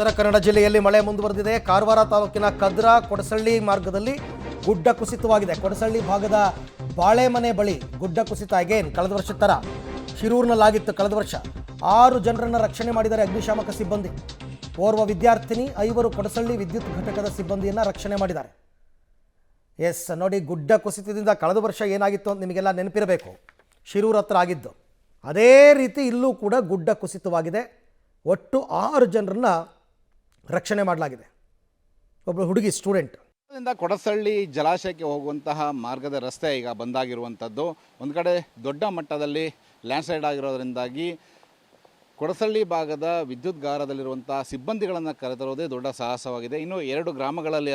ಉತ್ತರ ಕನ್ನಡ ಜಿಲ್ಲೆಯಲ್ಲಿ ಮಳೆ ಮುಂದುವರೆದಿದೆ. ಕಾರವಾರ ತಾಲೂಕಿನ ಕದ್ರಾ ಕೊಡಸಳ್ಳಿ ಮಾರ್ಗದಲ್ಲಿ ಗುಡ್ಡ ಕುಸಿತವಾಗಿದೆ. ಕೊಡಸಳ್ಳಿ ಭಾಗದ ಬಾಳೆಮನೆ ಬಳಿ ಗುಡ್ಡ ಕುಸಿತ ಅಗೇನ್ ಕಳೆದ ವರ್ಷದ ತರ ಶಿರೂರಿನಲ್ಲಾಗಿತ್ತು. ಕಳೆದ ವರ್ಷ 6 ಜನರನ್ನು ರಕ್ಷಣೆ ಮಾಡಿದ್ದಾರೆ ಅಗ್ನಿಶಾಮಕ ಸಿಬ್ಬಂದಿ. ಓರ್ವ ವಿದ್ಯಾರ್ಥಿನಿ, 5 ಕೊಡಸಳ್ಳಿ ವಿದ್ಯುತ್ ಘಟಕದ ಸಿಬ್ಬಂದಿಯನ್ನು ರಕ್ಷಣೆ ಮಾಡಿದ್ದಾರೆ. ಎಸ್ ನೋಡಿ, ಗುಡ್ಡ ಕುಸಿತದಿಂದ ಕಳೆದ ವರ್ಷ ಏನಾಗಿತ್ತು ಅಂತ ನಿಮಗೆಲ್ಲ ನೆನಪಿರಬೇಕು. ಶಿರೂರು ಹತ್ರ ಆಗಿದ್ದು ಅದೇ ರೀತಿ ಇಲ್ಲೂ ಕೂಡ ಗುಡ್ಡ ಕುಸಿತವಾಗಿದೆ. ಒಟ್ಟು 6 ಜನರನ್ನು ರಕ್ಷಣೆ ಮಾಡಲಾಗಿದೆ. ಒಬ್ಬಳು ಹುಡುಗಿ ಸ್ಟೂಡೆಂಟ್. ಕೊಡಸಳ್ಳಿ ಜಲಾಶಯಕ್ಕೆ ಹೋಗುವಂತಹ ಮಾರ್ಗದ ರಸ್ತೆ ಈಗ ಬಂದಾಗಿರುವಂಥದ್ದು. ಒಂದು ಕಡೆ ದೊಡ್ಡ ಮಟ್ಟದಲ್ಲಿ ಲ್ಯಾಂಡ್ಸ್ಲೈಡ್ ಆಗಿರೋದರಿಂದಾಗಿ ಕೊಡಸಳ್ಳಿ ಭಾಗದ ವಿದ್ಯುತ್ಗಾರದಲ್ಲಿರುವಂಥ ಸಿಬ್ಬಂದಿಗಳನ್ನು ಕರೆತರುವುದೇ ದೊಡ್ಡ ಸಾಹಸವಾಗಿದೆ. ಇನ್ನು 2 ಗ್ರಾಮಗಳಲ್ಲಿ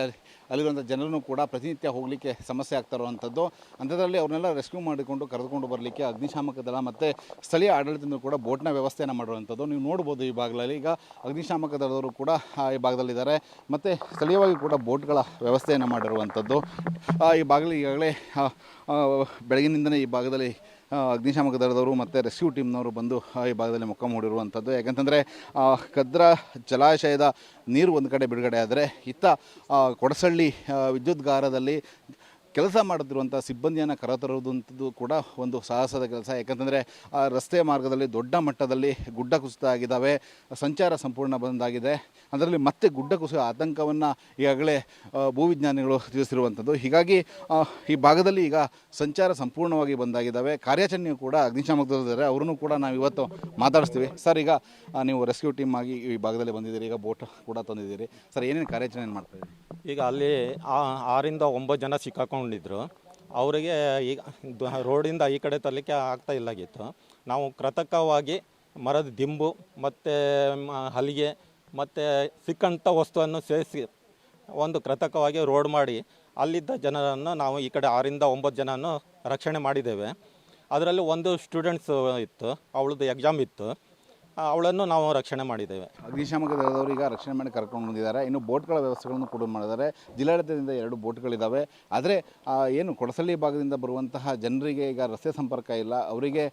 ಅಲ್ಲಿರುವಂಥ ಜನರನ್ನು ಕೂಡ ಪ್ರತಿನಿತ್ಯ ಹೋಗಲಿಕ್ಕೆ ಸಮಸ್ಯೆ ಆಗ್ತಾ ಇರುವಂಥದ್ದು. ಅಂಥದ್ರಲ್ಲಿ ಅವ್ರನ್ನೆಲ್ಲ ರೆಸ್ಕ್ಯೂ ಮಾಡಿಕೊಂಡು ಕರೆದುಕೊಂಡು ಬರಲಿಕ್ಕೆ ಅಗ್ನಿಶಾಮಕ ದಳ ಮತ್ತು ಸ್ಥಳೀಯ ಆಡಳಿತದಿಂದ ಕೂಡ ಬೋಟ್ನ ವ್ಯವಸ್ಥೆಯನ್ನು ಮಾಡಿರುವಂಥದ್ದು ನೀವು ನೋಡ್ಬೋದು. ಈ ಭಾಗದಲ್ಲಿ ಈಗ ಅಗ್ನಿಶಾಮಕ ದಳದವರು ಕೂಡ ಈ ಭಾಗದಲ್ಲಿದ್ದಾರೆ ಮತ್ತು ಸ್ಥಳೀಯವಾಗಿ ಕೂಡ ಬೋಟ್ಗಳ ವ್ಯವಸ್ಥೆಯನ್ನು ಮಾಡಿರುವಂಥದ್ದು. ಈ ಭಾಗದಲ್ಲಿ ಈಗಾಗಲೇ ಬೆಳಗಿನಿಂದಲೇ ಈ ಭಾಗದಲ್ಲಿ ಅಗ್ನಿಶಾಮಕ ದಳದವರು ಮತ್ತು ರೆಸ್ಕ್ಯೂ ಟೀಮ್ನವರು ಬಂದು ಈ ಭಾಗದಲ್ಲಿ ಮೊಕ್ಕ ಮೂಡಿರುವಂಥದ್ದು. ಯಾಕಂತಂದರೆ ಕದ್ರಾ ಜಲಾಶಯದ ನೀರು ಒಂದು ಕಡೆ ಬಿಡುಗಡೆ ಆದರೆ ಇತ್ತ ಕೊಡಸಳ್ಳಿ ವಿದ್ಯುತ್ಗಾರದಲ್ಲಿ ಕೆಲಸ ಮಾಡುತ್ತಿರುವಂಥ ಸಿಬ್ಬಂದಿಯನ್ನು ಕರೆತರುವುದಂಥದ್ದು ಕೂಡ ಒಂದು ಸಾಹಸದ ಕೆಲಸ. ಯಾಕಂತಂದರೆ ರಸ್ತೆ ಮಾರ್ಗದಲ್ಲಿ ದೊಡ್ಡ ಮಟ್ಟದಲ್ಲಿ ಗುಡ್ಡ ಕುಸಿತ ಆಗಿದ್ದಾವೆ, ಸಂಚಾರ ಸಂಪೂರ್ಣ ಬಂದಾಗಿದೆ. ಅದರಲ್ಲಿ ಮತ್ತೆ ಗುಡ್ಡ ಕುಸಿತ ಆತಂಕವನ್ನು ಈಗಾಗಲೇ ಭೂವಿಜ್ಞಾನಿಗಳು ತಿಳಿಸಿರುವಂಥದ್ದು. ಹೀಗಾಗಿ ಈ ಭಾಗದಲ್ಲಿ ಈಗ ಸಂಚಾರ ಸಂಪೂರ್ಣವಾಗಿ ಬಂದಾಗಿದ್ದಾವೆ. ಕಾರ್ಯಾಚರಣೆಯು ಕೂಡ ಅಗ್ನಿಶಾಮಕ ದಳದಲ್ಲಿದ್ದಾರೆ, ಅವರನ್ನು ಕೂಡ ನಾವು ಇವತ್ತು ಮಾತಾಡಿಸ್ತೀವಿ. ಸರ್, ಈಗ ನೀವು ರೆಸ್ಕ್ಯೂ ಟೀಮ್ ಆಗಿ ಈ ಭಾಗದಲ್ಲಿ ಬಂದಿದ್ದೀರಿ, ಈಗ ಬೋಟ್ ಕೂಡ ತಂದಿದ್ದೀರಿ. ಸರ್, ಏನೇನು ಕಾರ್ಯಾಚರಣೆ ಮಾಡ್ತಾಯಿದ್ದೀರಿ? ಈಗ ಅಲ್ಲಿ 6 ರಿಂದ 9 ಜನ ಸಿಕ್ಕಾಕೊಂಡಿದ್ರು. ಅವರಿಗೆ ಈಗ ರೋಡಿಂದ ಈ ಕಡೆ ತರಲಿಕ್ಕೆ ಆಗ್ತಾ ಇಲ್ಲಾಗಿತ್ತು. ನಾವು ಕೃತಕವಾಗಿ ಮರದ ದಿಂಬು ಮತ್ತು ಹಲಿಗೆ ಮತ್ತು ಸಿಕ್ಕಂಥ ವಸ್ತುವನ್ನು ಸೇರಿಸಿ ಒಂದು ಕೃತಕವಾಗಿ ರೋಡ್ ಮಾಡಿ ಅಲ್ಲಿದ್ದ ಜನರನ್ನು ನಾವು ಈ ಕಡೆ 6 ರಿಂದ 9 ಜನನ್ನು ರಕ್ಷಣೆ ಮಾಡಿದ್ದೇವೆ. ಅದರಲ್ಲಿ ಒಂದು ಸ್ಟೂಡೆಂಟ್ಸ್ ಇತ್ತು, ಅವಳದ್ದು ಎಕ್ಸಾಮ್ ಇತ್ತು, ಅವಳನ್ನು ನಾವು ರಕ್ಷಣೆ ಮಾಡಿದ್ದೇವೆ. ಅಗ್ನಿಶಾಮಕ ದಳದವರು ಈಗ ರಕ್ಷಣೆ ಮಾಡಿ ಕರ್ಕೊಂಡು ಬಂದಿದ್ದಾರೆ. ಇನ್ನು ಬೋಟ್ಗಳ ವ್ಯವಸ್ಥೆಗಳನ್ನು ಕೂಡ ಮಾಡಿದ್ದಾರೆ. ಜಿಲ್ಲಾಡಳಿತದಿಂದ 2 ಬೋಟ್ಗಳಿದ್ದಾವೆ. ಆದರೆ ಏನು ಕೊಡಸಳ್ಳಿ ಭಾಗದಿಂದ ಬರುವಂತಹ ಜನರಿಗೆ ಈಗ ರಸ್ತೆ ಸಂಪರ್ಕ ಇಲ್ಲ, ಅವರಿಗೆ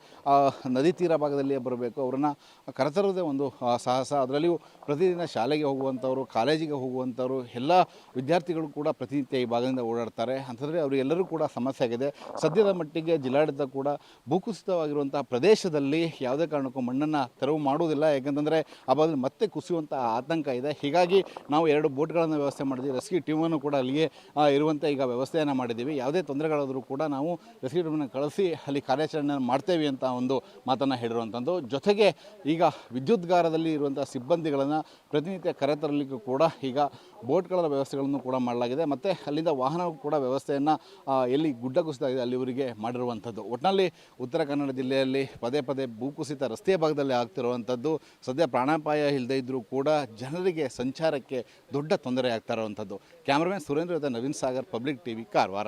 ನದಿ ತೀರ ಭಾಗದಲ್ಲಿಯೇ ಬರಬೇಕು. ಅವರನ್ನು ಕರೆತರುವುದೇ ಒಂದು ಸಾಹಸ. ಅದರಲ್ಲಿಯೂ ಪ್ರತಿದಿನ ಶಾಲೆಗೆ ಹೋಗುವಂಥವ್ರು, ಕಾಲೇಜಿಗೆ ಹೋಗುವಂಥವ್ರು ಎಲ್ಲ ವಿದ್ಯಾರ್ಥಿಗಳು ಕೂಡ ಪ್ರತಿನಿತ್ಯ ಈ ಭಾಗದಿಂದ ಓಡಾಡ್ತಾರೆ. ಅಂತಂದರೆ ಅವರಿಗೆಲ್ಲರೂ ಕೂಡ ಸಮಸ್ಯೆ ಆಗಿದೆ. ಸದ್ಯದ ಮಟ್ಟಿಗೆ ಜಿಲ್ಲಾಡಳಿತ ಕೂಡ ಭೂಕುಸಿತವಾಗಿರುವಂತಹ ಪ್ರದೇಶದಲ್ಲಿ ಯಾವುದೇ ಕಾರಣಕ್ಕೂ ಮಣ್ಣನ್ನು ತೆರವು ಮಾಡುವುದಿಲ್ಲ. ಯಾಕಂತಂದರೆ ಆ ಭಾಗದಲ್ಲಿ ಮತ್ತೆ ಕುಸಿಯುವಂಥ ಆತಂಕ ಇದೆ. ಹೀಗಾಗಿ ನಾವು 2 ಬೋಟ್ಗಳನ್ನು ವ್ಯವಸ್ಥೆ ಮಾಡಿದ್ದೀವಿ. ರೆಸ್ಕ್ಯೂ ಟೀಮನ್ನು ಕೂಡ ಅಲ್ಲಿಗೆ ಇರುವಂಥ ಈಗ ವ್ಯವಸ್ಥೆಯನ್ನು ಮಾಡಿದ್ದೀವಿ. ಯಾವುದೇ ತೊಂದರೆಗಳಾದರೂ ಕೂಡ ನಾವು ರೆಸ್ಕ್ಯೂ ಟೀಮನ್ನು ಕಳಿಸಿ ಅಲ್ಲಿ ಕಾರ್ಯಾಚರಣೆ ಮಾಡ್ತೇವೆ ಅಂತ ಒಂದು ಮಾತನ್ನು ಹೇಳಿರುವಂಥದ್ದು. ಜೊತೆಗೆ ಈಗ ವಿದ್ಯುತ್ಗಾರದಲ್ಲಿ ಇರುವಂಥ ಸಿಬ್ಬಂದಿಗಳನ್ನು ಪ್ರತಿನಿತ್ಯ ಕರೆತರಲಿಕ್ಕೂ ಕೂಡ ಈಗ ಬೋಟ್ಗಳ ವ್ಯವಸ್ಥೆಗಳನ್ನು ಕೂಡ ಮಾಡಲಾಗಿದೆ. ಮತ್ತು ಅಲ್ಲಿಂದ ವಾಹನ ಕೂಡ ವ್ಯವಸ್ಥೆಯನ್ನು ಎಲ್ಲಿ ಗುಡ್ಡ ಕುಸಿತ ಇದೆ ಅಲ್ಲಿವರೆಗೆ ಮಾಡಿರುವಂಥದ್ದು. ಒಟ್ಟಿನಲ್ಲಿ ಉತ್ತರ ಕನ್ನಡ ಜಿಲ್ಲೆಯಲ್ಲಿ ಪದೇ ಪದೇ ಭೂಕುಸಿತ ರಸ್ತೆ ಭಾಗದಲ್ಲಿ ಆಗ್ತಿರುವಂಥದ್ದು. ಸದ್ಯ ಪ್ರಾಣಾಪಾಯ ಇಲ್ಲದೇ ಇದ್ದರೂ ಕೂಡ ಜನರಿಗೆ ಸಂಚಾರಕ್ಕೆ ದೊಡ್ಡ ತೊಂದರೆ ಆಗ್ತಾ ಇರುವಂಥದ್ದು. ಕ್ಯಾಮ್ರಾಮನ್ ಸುರೇಂದ್ರ ಜೊತೆ ನವೀನ್ ಸಾಗರ್, ಪಬ್ಲಿಕ್ ಟಿವಿ, ಕಾರವಾರ.